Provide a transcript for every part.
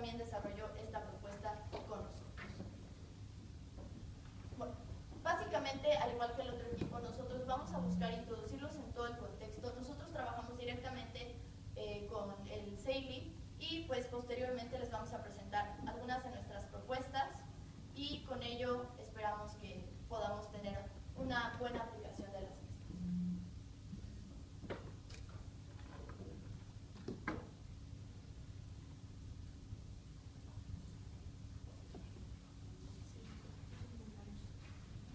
también desarrolló esta propuesta con nosotros. Bueno, básicamente, al igual que el otro equipo, nosotros vamos a buscar introducirlos en todo el contexto. Nosotros trabajamos directamente con el CEILI y pues posteriormente les vamos a presentar algunas de nuestras propuestas y con ello esperamos que podamos tener una buena aplicación de las mismas.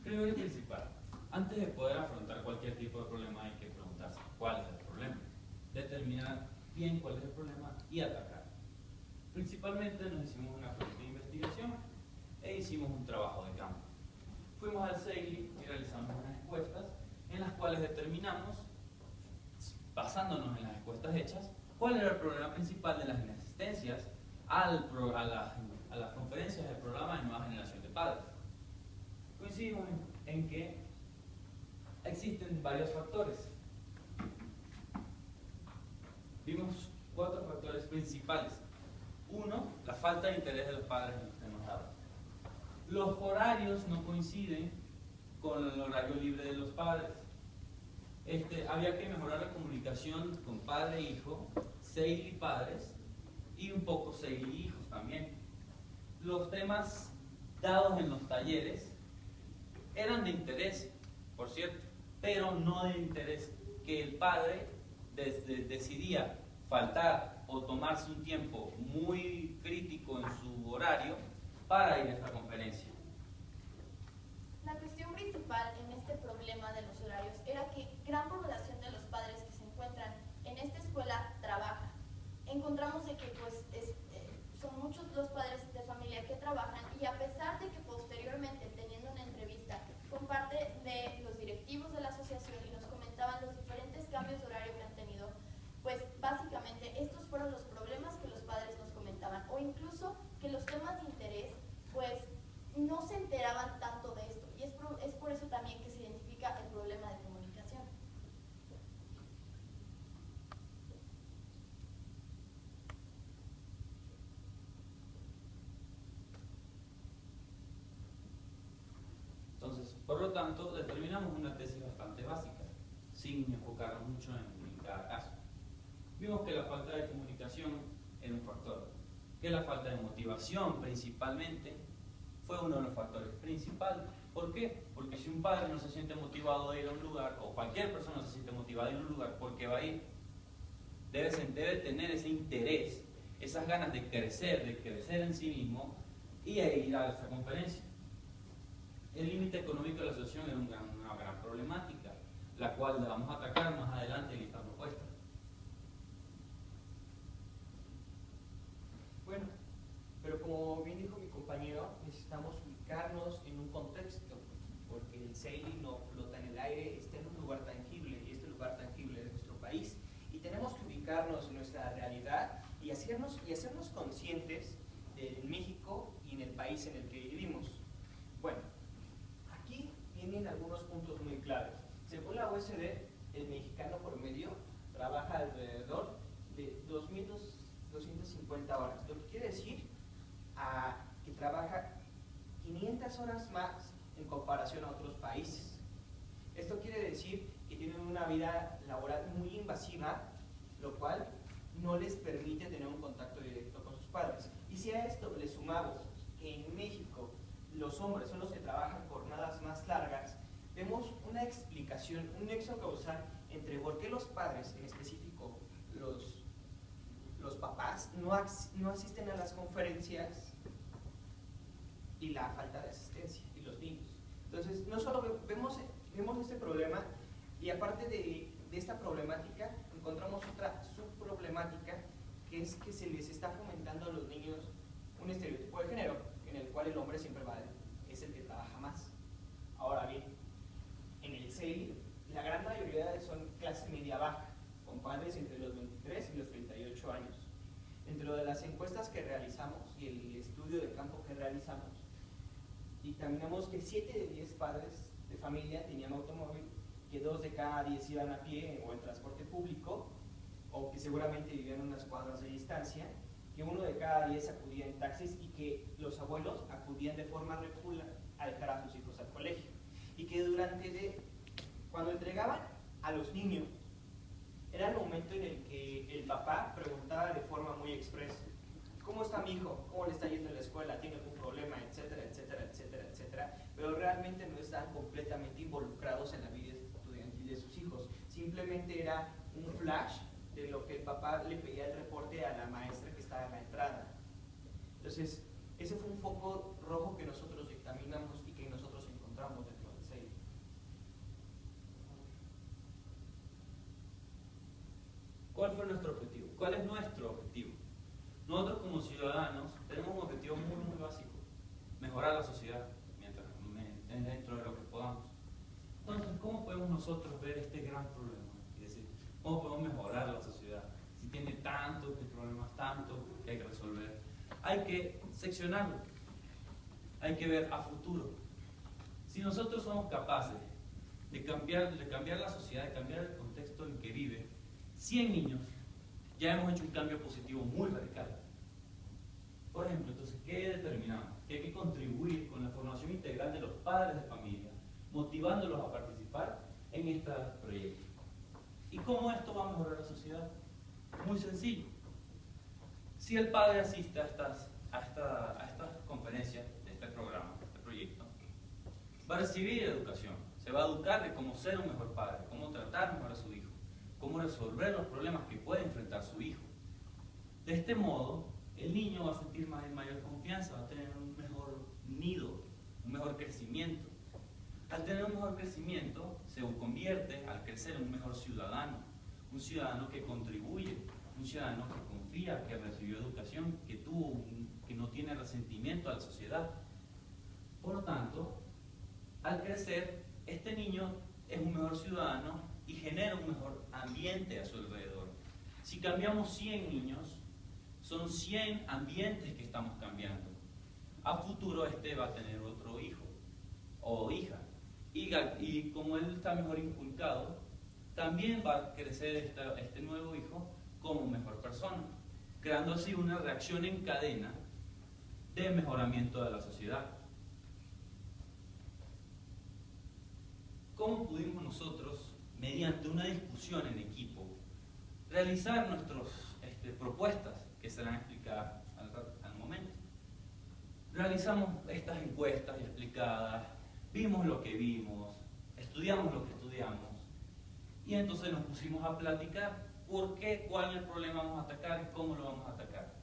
Primero y principal, antes de poder afrontar cualquier tipo de problema hay que preguntarse cuál es el problema, determinar bien cuál es el problema y atacar. Principalmente nos hicimos una fuerte investigación e hicimos un trabajo de campo. Fuimos al CEILI y realizamos unas encuestas en las cuales determinamos, basándonos en las encuestas hechas, cuál era el problema principal de las inasistencias a las conferencias del programa de nueva generación de padres. Coincidimos en que existen varios factores. Vimos 4 factores principales. 1, la falta de interés de los padres en los temas dados. Los horarios no coinciden con el horario libre de los padres. Había que mejorar la comunicación con padre e hijo, CEILI padres y un poco CEILI hijos también. Los temas dados en los talleres eran de interés, por cierto, pero no de interés que el padre decidía faltar o tomarse un tiempo muy crítico en su horario para ir a esta conferencia. La cuestión principal en este problema de los horarios era que gran población de los padres que se encuentran en esta escuela trabajan. Encontramos de que pues, son muchos los padres de familia que trabajan y a pesar de que posteriormente, teniendo una entrevista con parte de los directivos de la asociación y nos comentaban los diferentes cambios de horario que han tenido, pues básicamente estos fueron los problemas que los padres nos comentaban, o incluso que los temas de interés pues no se enteraban tanto de esto, y es por eso también que se identifica el problema de comunicación. Entonces, por lo tanto, determinamos una tesis bastante básica, sin enfocarnos mucho en cada caso. Vimos que la falta de comunicación era un factor, que la falta de motivación principalmente fue uno de los factores principales. ¿Por qué? Porque si un padre no se siente motivado de ir a un lugar, o cualquier persona no se siente motivada de ir a un lugar, ¿por qué va a ir? Debe tener ese interés, esas ganas de crecer en sí mismo y ir a esa conferencia. El límite económico de la asociación era una gran problemática, la cual la vamos a atacar más adelante en esta propuesta. Bueno, pero como bien dijo mi compañero, necesitamos ubicarnos en un contexto, porque el CEILI no flota en el aire, está en un lugar tangible, y este lugar tangible es nuestro país. Y tenemos que ubicarnos en nuestra realidad y hacernos conscientes de México y en el país en el que vivimos. Bueno, aquí vienen algunos puntos muy claves. Según la OECD, el mexicano promedio trabaja alrededor de 2.250 horas, lo que quiere decir que trabaja 500 horas más en comparación a otros países. Esto quiere decir que tienen una vida laboral muy invasiva, lo cual no les permite tener un contacto directo con sus padres. Y si a esto le sumamos que en México los hombres son los que trabajan jornadas más largas, vemos una explicación, un nexo causal entre por qué los padres, en específico los papás, no asisten a las conferencias y la falta de asistencia, y los niños. Entonces, no solo vemos este problema, y aparte de esta problemática, encontramos otra subproblemática, que es que se les está fomentando a los niños un estereotipo de género, en el cual el hombre siempre es el que trabaja más. Ahora bien, en el CEILI, la gran mayoría son clase media baja, con padres entre los 23 y los 38 años. Dentro de las encuestas que realizamos y el estudio de campo que realizamos, dictaminamos que 7 de 10 padres de familia tenían automóvil, que 2 de cada 10 iban a pie o en transporte público, o que seguramente vivían unas cuadras de distancia, que 1 de cada 10 acudía en taxis y que los abuelos acudían de forma regular a dejar a sus hijos al colegio. Y que cuando entregaban a los niños, era el momento en el que el papá preguntaba de forma muy expresa: ¿cómo está mi hijo? ¿Cómo le está yendo en la escuela? ¿Tiene algún problema? Etcétera, etcétera, etcétera, etcétera. Pero realmente no estaban completamente involucrados en la vida estudiantil de sus hijos. Simplemente era un flash de lo que el papá le pedía el reporte a la maestra que estaba en la entrada. Entonces, ese fue un foco rojo que nosotros dictaminamos y que nosotros encontramos dentro del CEI. ¿Cuál fue nuestro objetivo? ¿Cuál es nuestro objetivo? Nosotros como ciudadanos tenemos un objetivo muy básico: mejorar la sociedad dentro de lo que podamos. Entonces, ¿cómo podemos nosotros ver este gran problema? Es decir, ¿cómo podemos mejorar la sociedad? Si tiene tantos problemas, tanto que hay que resolver, hay que seccionarlo, hay que ver a futuro. Si nosotros somos capaces de cambiar la sociedad, de cambiar el contexto en que vive 100 niños, ya hemos hecho un cambio positivo muy radical. Por ejemplo, entonces, ¿qué determinamos? Que hay que contribuir con la formación integral de los padres de familia, motivándolos a participar en este proyecto. ¿Y cómo esto va a mejorar la sociedad? Muy sencillo. Si el padre asiste a estas conferencias de este programa, de este proyecto, va a recibir educación, se va a educar de cómo ser un mejor padre, cómo tratar mejor a su hijo, cómo resolver los problemas que puede enfrentar su hijo. De este modo, el niño va a sentir mayor confianza, va a tener un mejor nido, un mejor crecimiento. Al tener un mejor crecimiento, se convierte, al crecer, en un mejor ciudadano, un ciudadano que contribuye, un ciudadano que confía, que recibió educación, que no tiene resentimiento a la sociedad. Por lo tanto, al crecer, este niño es un mejor ciudadano y genera un mejor ambiente a su alrededor. Si cambiamos 100 niños, son 100 ambientes que estamos cambiando. A futuro este va a tener otro hijo o hija. Y como él está mejor inculcado, también va a crecer este nuevo hijo como mejor persona, creando así una reacción en cadena de mejoramiento de la sociedad. ¿Cómo pudimos nosotros, mediante una discusión en equipo, realizar nuestras propuestas que serán explicadas al momento? Realizamos estas encuestas explicadas, vimos lo que vimos, estudiamos lo que estudiamos, y entonces nos pusimos a platicar cuál es el problema vamos a atacar y cómo lo vamos a atacar.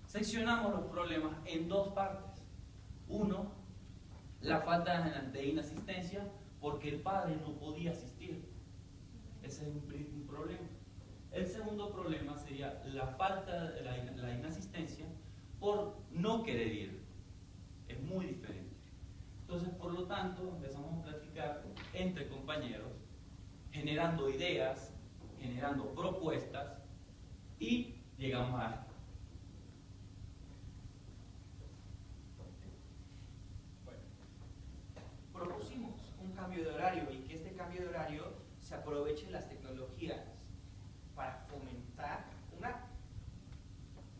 Seccionamos los problemas en dos partes. Uno, la falta de inasistencia porque el padre no podía asistir. Ese es un problema. El segundo problema sería la falta de la inasistencia por no querer ir. Es muy diferente. Entonces, por lo tanto, empezamos a platicar entre compañeros, generando ideas, generando propuestas, y llegamos a esto. Bueno, propusimos un cambio de horario y que este cambio de horario se aproveche las tecnologías para fomentar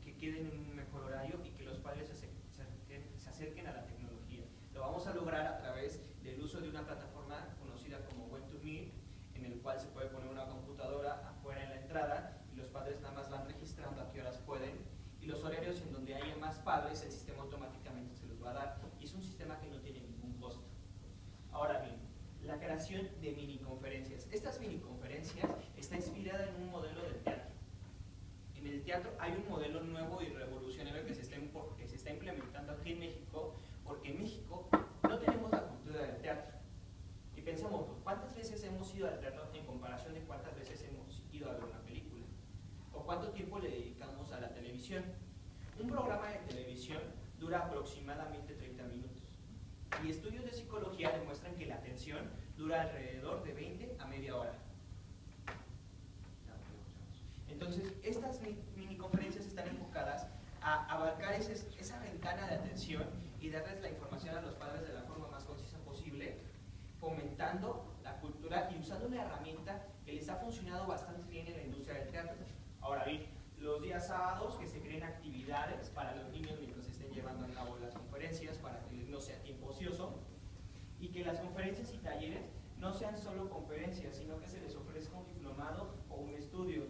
que queden en un mejor horario y que los padres se acerquen a la tecnología. Lo vamos a lograr a través del uso de una plataforma conocida como Web2Me, en el cual se puede poner una computadora afuera en la entrada y los padres nada más van registrando a qué horas pueden, y los horarios en donde haya más padres el sistema automáticamente se los va a dar, y es un sistema que no tiene ningún costo. Ahora bien, la creación de miniconferencias. Estas miniconferencias está inspirada en un modelo del teatro. En el teatro hay un modelo nuevo y revolucionario que se está implementando aquí en México, porque en México no tenemos la cultura del teatro. Y pensamos, ¿cuántas veces hemos ido al teatro en comparación de cuántas veces hemos ido a ver una película? ¿O cuánto tiempo le dedicamos a la televisión? Un programa de televisión dura aproximadamente 30 minutos. Y estudios de psicología demuestran que la atención dura alrededor de 20 a media hora. Entonces, estas miniconferencias están enfocadas a abarcar esa ventana de atención y darles la información a los padres de la forma más concisa posible, fomentando la cultura y usando una herramienta que les ha funcionado bastante bien en la industria del teatro. Ahora bien, los días sábados que se creen actividades para los niños mientras estén llevando a cabo las conferencias, para que no sea tiempo ocioso, y que las conferencias y talleres no sean solo conferencias, sino que se les ofrezca un diplomado o un estudio.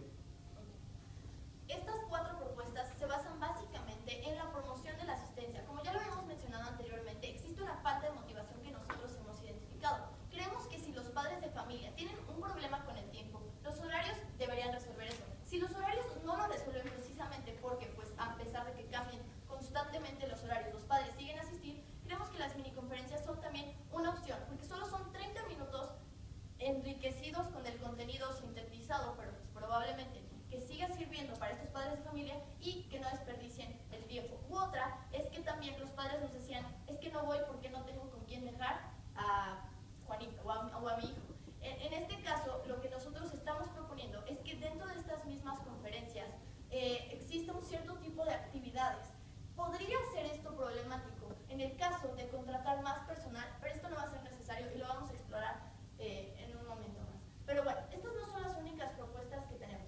Estas 4 propuestas se basan básicamente en la promoción de la asistencia. Como ya lo habíamos mencionado anteriormente, existe una falta de motivación que nosotros hemos identificado. Creemos que si los padres de familia tienen un problema con el tiempo, los horarios deberían resolver eso. Si los horarios no lo resuelven precisamente porque, pues, a pesar de que cambien constantemente los horarios, los padres siguen a asistir, creemos que las miniconferencias son también una opción, porque solo son 30 minutos enriquecidos con el contenido sintetizado, pero pues, probablemente que siga sirviendo para estos padres de familia y que no desperdicien el tiempo. U otra es que también los padres nos decían, es que no voy porque no tengo con quién dejar a Juanito o a mi hijo. En este caso, lo que nosotros estamos proponiendo es que dentro de estas mismas conferencias exista un cierto tipo de actividades. Podría ser esto problemático en el caso de contratar más personal, pero esto no va a ser necesario y lo vamos a explorar en un momento más. Pero bueno, estas no son las únicas propuestas que tenemos.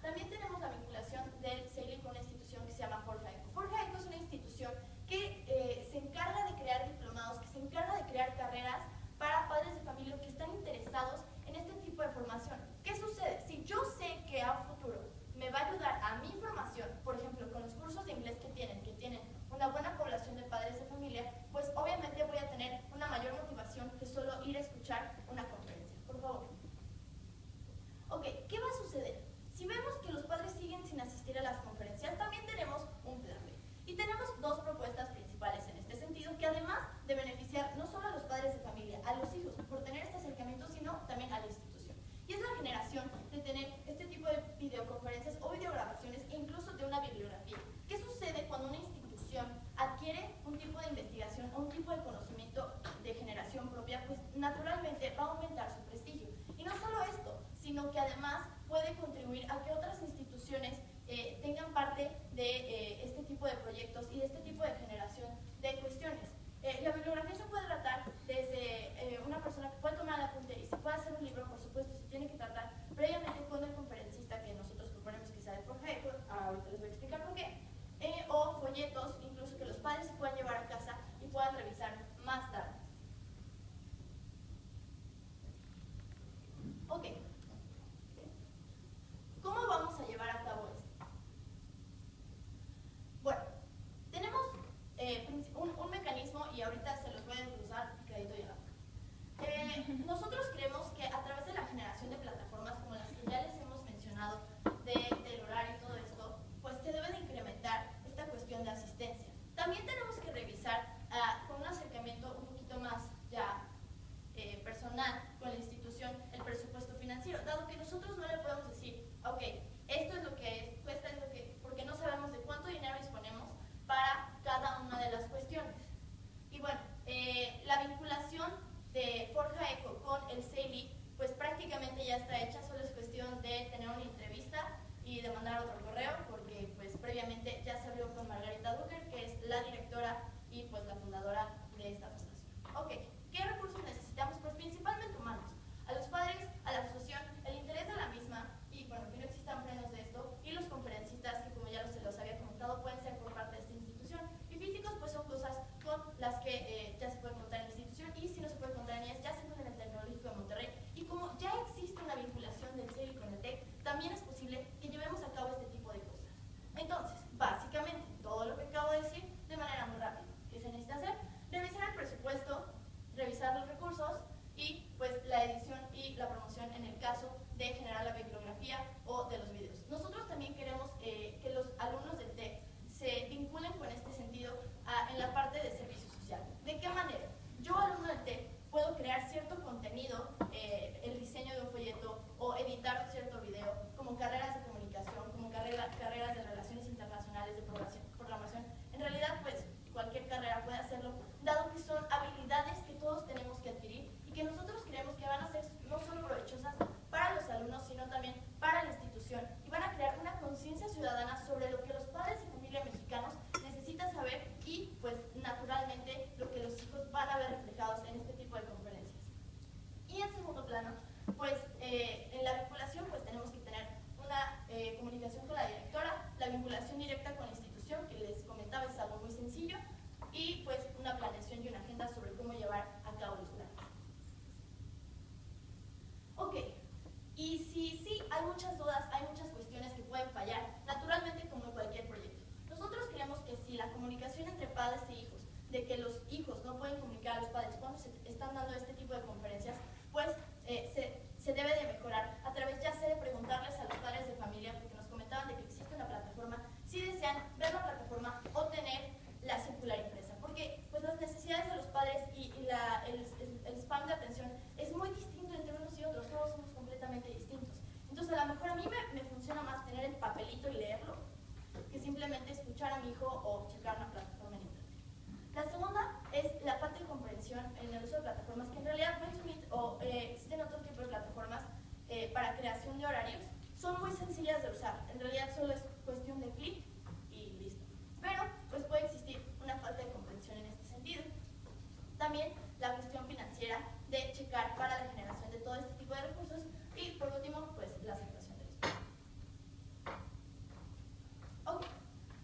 También tenemos la vinculación del CELI con una institución que se llama Forja Eco. Forja Eco es una institución que se encarga de crear diplomados, que se encarga de crear carreras para padres de familia que están interesados en este tipo de formación. ¿Qué sucede? Si yo sé que a futuro me va a ayudar a mi formación, por ejemplo, con los cursos de inglés que tienen una buena población de padres de familia, pues obviamente voy a tener una mayor motivación que solo ir a escuchar una conferencia. Por favor. Ok, ¿qué va a suceder? Si vemos que los padres siguen sin asistir a las conferencias, también tenemos un plan B. Y tenemos 2 propuestas principales en este sentido, que además de beneficiar no solo a los padres de familia, a los hijos, por tener este acercamiento, sino también a la institución. Y es la generación de tener este tipo de videoconferencias o videograbaciones e incluso de una bibliografía. ¿Qué sucede cuando una institución adquiere un tipo de investigación o un tipo de conocimiento de generación propia? Pues naturalmente va a aumentar su prestigio. Y no solo esto, sino que además puede contribuir a que otras instituciones tengan parte de este tipo de proyectos y de este tipo de generación de cuestiones. La bibliografía se puede tratar desde una persona que puede tomar el apunte y se puede hacer un libro, por supuesto, se tiene que tratar previamente con el conferencista que nosotros proponemos que sea de Forja Eco, ahorita les voy a explicar por qué, o folletos, incluso que los padres se puedan llevar a casa y puedan revisar más tarde. Ok. ¿Cómo vamos a llevar a cabo esto? padres e hijos, de que los hijos no pueden comunicar a los padres cuando se están dando este tipo de conferencias, pues se debe de mejorar a través ya sea de preguntarles a los padres de familia, porque nos comentaban de que existe una plataforma, si desean ver la plataforma o tener la circular impresa, porque pues las necesidades de los padres y el spam de atención es muy distinto entre unos y otros, todos somos completamente distintos. Entonces a lo mejor a mí me funciona más tener el papelito y leerlo que simplemente escuchar a mi hijo o checar una plataforma en internet. La segunda es la falta de comprensión en el uso de plataformas, que en realidad Meet o existen otro tipo de plataformas para creación de horarios, son muy sencillas de usar, en realidad solo es cuestión de clic y listo. Pero pues puede existir una falta de comprensión en este sentido. También la cuestión financiera de checar para la generación de todo este tipo de recursos y por último pues la aceptación del estudio. Ok,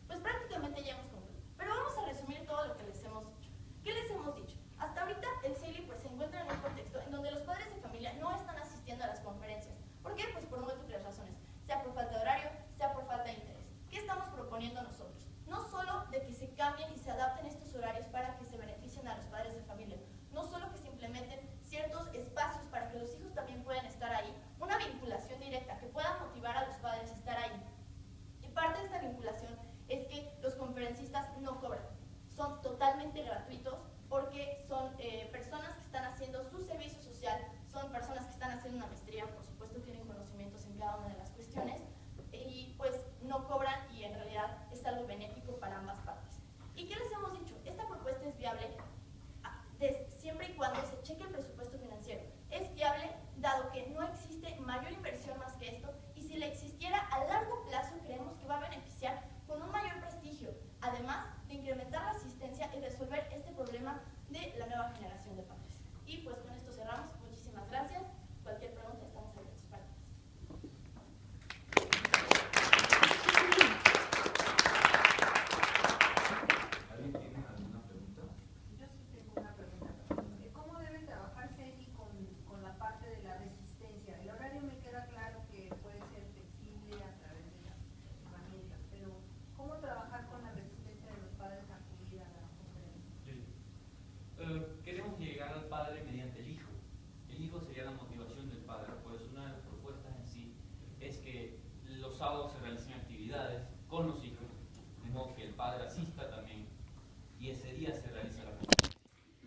pues prácticamente ya hemos concluido, pero vamos a resumir todo lo que les hemos dicho. ¿Qué les hemos dicho? Hasta ahorita el CELI pues se encuentra en un contexto en donde los padres de familia no están asistiendo a las conferencias. ¿Por qué? Pues por múltiples razones, sea por falta de horario, sea por falta de interés. ¿Qué estamos proponiendo nosotros? No solo de que se cambien y se adapten estos horarios para que se beneficien a los padres de familia, no solo que se implementen ciertos espacios para que los hijos también puedan estar ahí, una vinculación directa que pueda motivar a los padres a estar ahí. Y parte de esta vinculación es que los conferencistas no cobran, son totalmente gratuitos porque son personas que están haciendo su servicio social, son personas que están haciendo una maestría, por supuesto tienen conocimientos en cada una de las cuestiones y pues no cobran y en realidad es algo benéfico para ambas partes. ¿Y qué les hemos dicho? Esta propuesta es viable siempre y cuando se cheque el presupuesto financiero. Es viable dado que no existe mayor inversión más que esto y si le existiera a largo plazo creemos que va a beneficiar con un mayor prestigio, además de incrementar la asistencia y resolver este problema de la nueva generación de padres. Y pues con esto cerramos. Muchísimas gracias. Cualquier pregunta estamos abiertos para todas. ¿Alguien tiene alguna pregunta? Yo sí tengo una pregunta. ¿Cómo debe trabajar CELI con la parte de la resistencia? El horario me queda claro que puede ser flexible a través de las herramientas, pero ¿cómo trabajar con la resistencia de los padres a acudir a la conferencia? Sí. Queremos llegar al padre mediante el hijo. El hijo sería la motivación del padre, por eso una de las propuestas en sí es que los sábados se realicen actividades con los hijos, de modo que el padre asista también y ese día se realiza la conferencia.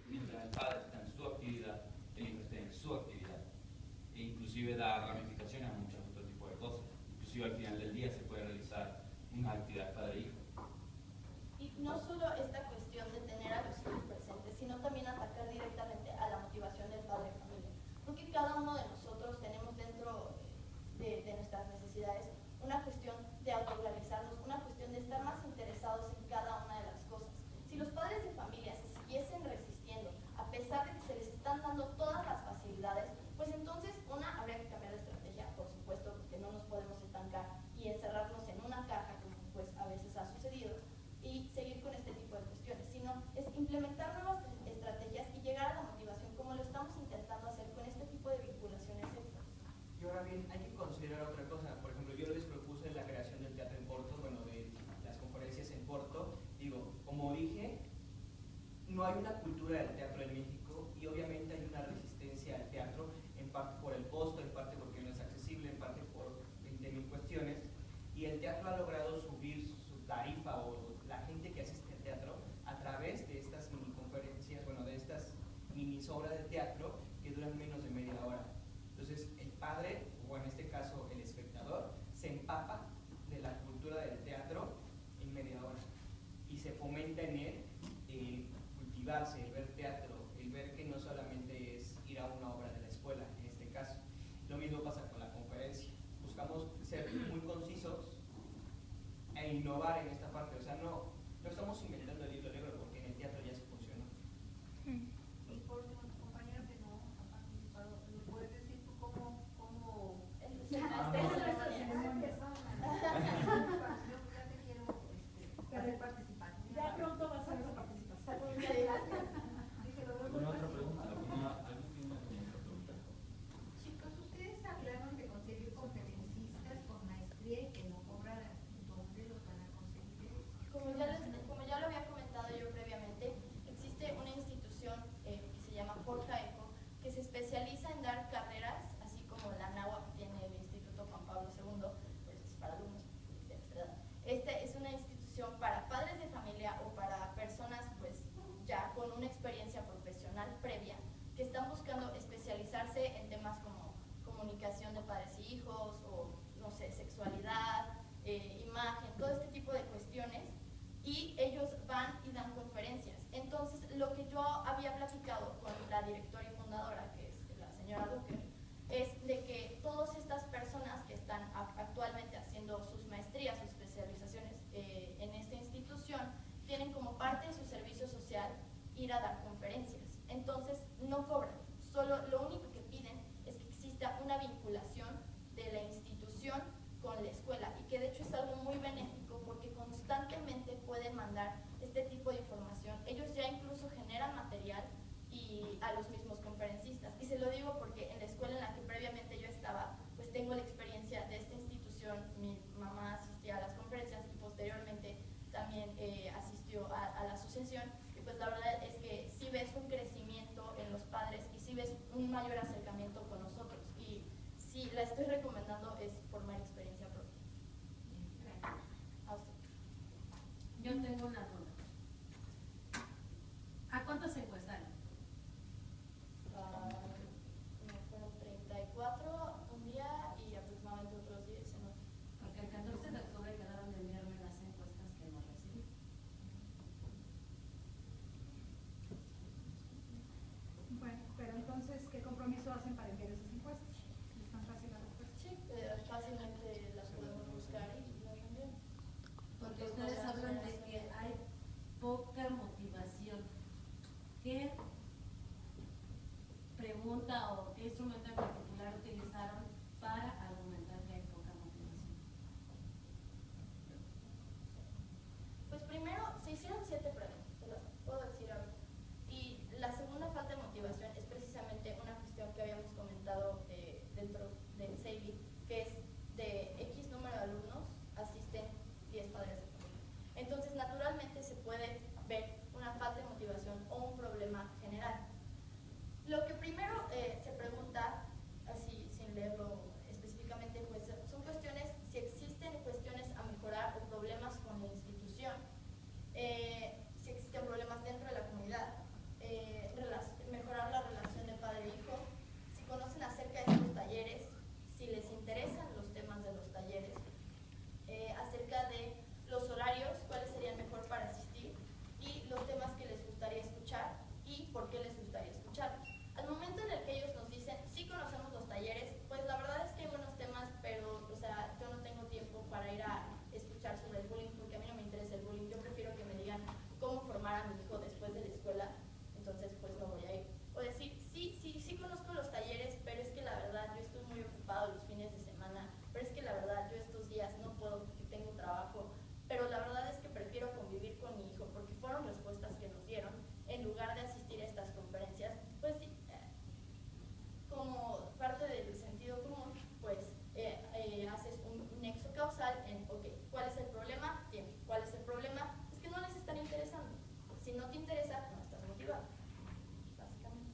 Mientras el padre está en su actividad, el hijo está en su actividad. E inclusive da ramificaciones a muchos otros tipos de cosas. Inclusive al final del día se puede realizar una actividad padre-hijo. Y no solo esta cuestión de tener a los hijos presentes, sino también atacar directamente a la motivación del padre de familia. Porque cada uno de nosotros tenemos dentro de nuestras necesidades una cuestión de autorrealizarnos, una cuestión de estar más interesados en cada una de las cosas. Si los padres de familia se siguiesen resistiendo, a pesar de que se les están dando todas las facilidades, pues entonces habría que cambiar de estrategia, por supuesto, porque no nos podemos estancar y encerrarnos en una caja, como pues a veces ha sucedido, y seguir con este tipo de cuestiones, sino es implementar nuevas estrategias y llegar a la motivación como lo estamos intentando hacer con este tipo de vinculaciones extras. Y ahora bien, hay que considerar otra cosa. Por ejemplo, yo les propuse la creación del teatro en Porto, bueno, de las conferencias en Porto. Digo, como dije, no hay una cultura del teatro en México y obviamente hay una resistencia al teatro, en parte por el costo, en parte porque no es accesible, en parte por 20.000 cuestiones. Y el teatro ha logrado subir su tarifa o la gente que asiste al teatro a través de estas mini conferencias, bueno, de estas mini obras de teatro que duran menos de media hora. Entonces, el padre, o en este caso el espectador, se empapa de la cultura del teatro en media hora y se fomenta en él cultivarse, el ver teatro, el ver que no solamente es ir a una obra de la escuela, en este caso. Lo mismo pasa con la conferencia. Buscamos ser muy concisos e innovar en esta parte. O sea, no estamos inventando el hilo negro porque en el teatro ya se funcionó. Y por último, tu compañero que no ha participado, ¿me puedes decir tú cómo ya te quiero hacer participante? Ya pronto vas a ver su participación. ¿Alguna otra pregunta? ¿Alguien tiene alguna otra pregunta? Chicos, ustedes hablaron de conseguir conferencistas con maestría y que no cobraran. ¿Dónde los van a conseguir? hijos o, no sé, sexualidad, imagen, todo este tipo de cuestiones, y ellos van y dan conferencias. Entonces, lo que yo había platicado con la directora y fundadora, que es la señora Duque, es de que todas estas personas que están actualmente haciendo sus maestrías, sus especializaciones en esta institución, tienen como parte de su servicio social ir a dar conferencias. Entonces, no cobran, solo lo único que piden es que exista una vinculación de la institución con la escuela, y que de hecho es algo muy benéfico porque constantemente pueden mandar este tipo de información. Ellos ya incluso generan material y a los mismos conferencistas. Y se lo digo porque en la escuela en la que previamente yo estaba, pues tengo la experiencia de esta institución. Mi mamá asistía a las conferencias y posteriormente también asistió a la asociación. Y pues la verdad es que sí ves un crecimiento en los padres y sí ves un mayor acercamiento con nosotros. Y sí, la estoy recomendando, es por mera experiencia propia. A usted. Yo tengo una duda. ¿A cuántos se encuestaron? Fueron 34 un día y aproximadamente otros 10 en otro. Porque el 14 de octubre quedaron de enviarme las encuestas que no recibí. Bueno, pero entonces, ¿qué compromiso hacen para enviar esas encuestas? ¿Es tan fácil la respuesta? Sí, fácilmente las podemos buscar y las envían. Porque ustedes hablan de que hay poca motivación. ¿Qué pregunta o qué instrumento en particular utilizaron para argumentar que hay poca motivación? Pues primero se hicieron 7 preguntas, se las puedo decir ahorita. Y la segunda falta de motivación es precisamente una cuestión que habíamos comentado dentro del CEILI, que es de X número de alumnos asisten 10 padres de familia. Entonces, naturalmente se puede ver una falta de motivación o un problema general. Lo que primero se pregunta, así sin leerlo específicamente, pues son cuestiones, si existen cuestiones a mejorar o problemas con la institución, si existen problemas dentro de la comunidad, mejorar la relación de padre e hijo, si conocen acerca de estos talleres, si les interesan los temas de los talleres, acerca de los horarios, cuáles serían mejor para asistir, y los temas que les gustaría escuchar y por qué les gustaría escucharlos. Al momento en el que ellos nos dicen, sí conocemos los talleres, pues la verdad es que hay buenos temas, pero o sea, yo no tengo tiempo para ir a escuchar sobre el bullying, porque a mí no me interesa el bullying. Yo prefiero que me digan cómo formar a mi hijo después de la escuela, entonces pues no voy a ir. O decir, sí conozco los talleres, pero es que la verdad yo estoy muy ocupado los fines de semana, pero es que la verdad yo estos días no puedo porque tengo trabajo, pero la verdad es que prefiero convivir con mi hijo, porque fueron respuestas que nos dieron, en lugar de asistir a estas conferencias. Pues como parte del sentido común, pues haces un nexo causal en, ok, ¿cuál es el problema? Tiempo. ¿Cuál es el problema? Es que no les están interesando. Si no te interesa, no estás motivado, básicamente.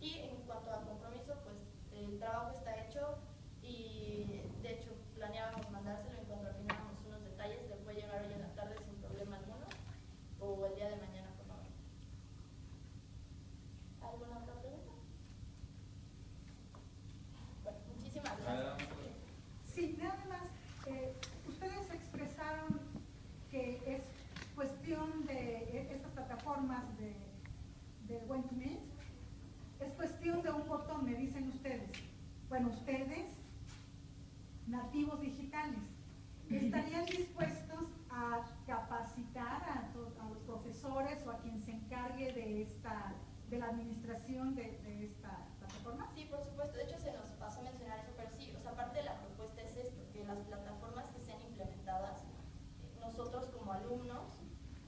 Y en cuanto al compromiso, pues el trabajo está hecho y de hecho planeábamos mandárselo. En cuanto afináramos unos detalles, le puede llegar hoy en la tarde sin problema alguno, o el día de mañana por la mañana. ¿Alguna otra pregunta? Bueno, muchísimas gracias. Sí, nada más. Ustedes expresaron que es cuestión de estas plataformas de Went2Meet, es cuestión de un botón, me dicen ustedes. Bueno, ustedes, nativos digitales, ¿estarían dispuestos a capacitar a los profesores o a quien se encargue de la administración de esta plataforma? Sí, por supuesto. De hecho, se nos pasó a mencionar eso, pero sí, o sea, parte de la propuesta es esto, que las plataformas que sean implementadas, nosotros como alumnos,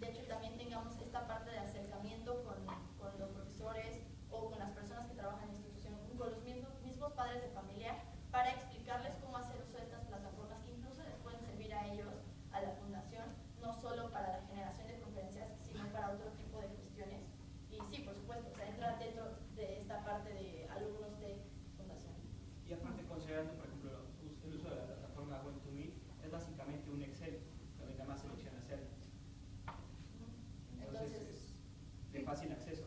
de hecho, también tengamos esta parte de acercamiento con los profesores o con las personas que trabajan en la institución, con los mismos padres de familia, para explicarles cómo hacer uso de estas plataformas, que incluso les pueden servir a ellos, a la fundación, no solo para la generación de conferencias, sino para otro tipo de cuestiones. Y sí, por supuesto, o sea, entra dentro de esta parte de alumnos de fundación. Y aparte, considerando, por ejemplo, el uso de la plataforma Went2Meet, es básicamente un Excel, donde nada más selecciona celdas. Entonces es de fácil acceso.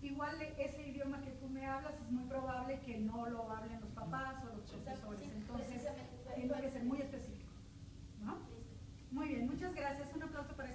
Igual ese idioma que tú me hablas es muy probable que no lo hablen los papás o los profesores. Sí, Entonces, precisamente, tiene que ser muy específico, ¿no? Listo. Muy bien, muchas gracias. Un aplauso para